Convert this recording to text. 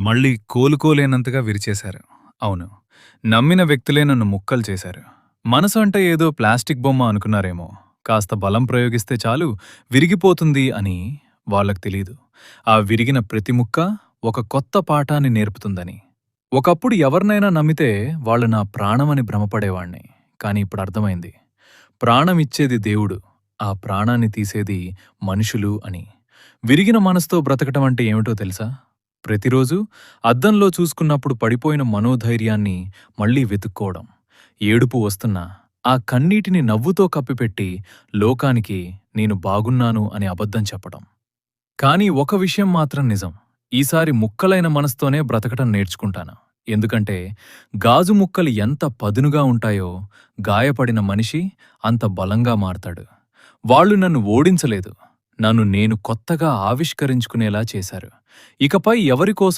మళ్ళీ కోలుకోలేనంతగా విరిచేశారు. అవును. నమ్మిన వ్యక్తులే నన్ను ముక్కలు చేశారు. మనసు అంటే ఏదో ప్లాస్టిక్ బొమ్మ అనుకున్నారేమో. కాస్త బలం ప్రయోగిస్తే చాలు విరిగిపోతుంది అని వాళ్ళకు తెలీదు. ఆ విరిగిన ప్రతి ముక్క ఒక కొత్త పాఠాన్ని నేర్పుతుందని. ఒకప్పుడు ఎవరినైనా నమ్మితే వాళ్ళు నా ప్రాణమని భ్రమపడేవాణ్ణి. కానీ ఇప్పుడు అర్థమైంది. ప్రాణమిచ్చేది దేవుడు. ఆ ప్రాణాన్ని తీసేది మనుషులు అని. విరిగిన మనసుతో బ్రతకటం అంటే ఏమిటో తెలుసా? ప్రతిరోజు అద్దంలో చూసుకున్నప్పుడు పడిపోయిన మనోధైర్యాన్ని మళ్లీ వెతుక్కోవడం. ఏడుపు వస్తున్నా ఆ కన్నీటిని నవ్వుతో కప్పిపెట్టి లోకానికి నేను బాగున్నాను అని అబద్ధం చెప్పడం. కానీ ఒక విషయం మాత్రం నిజం. ఈసారి ముక్కలైన మనసుతోనే బ్రతకటం నేర్చుకుంటాను. ఎందుకంటే గాజు ముక్కలు ఎంత పదునుగా ఉంటాయో గాయపడిన మనిషి అంత బలంగా మారతాడు. వాళ్ళు నన్ను ఓడించలేదు. నన్ను నేను కొత్తగా ఆవిష్కరించుకునేలా చేశారు. ఇకపై ఎవరికోసం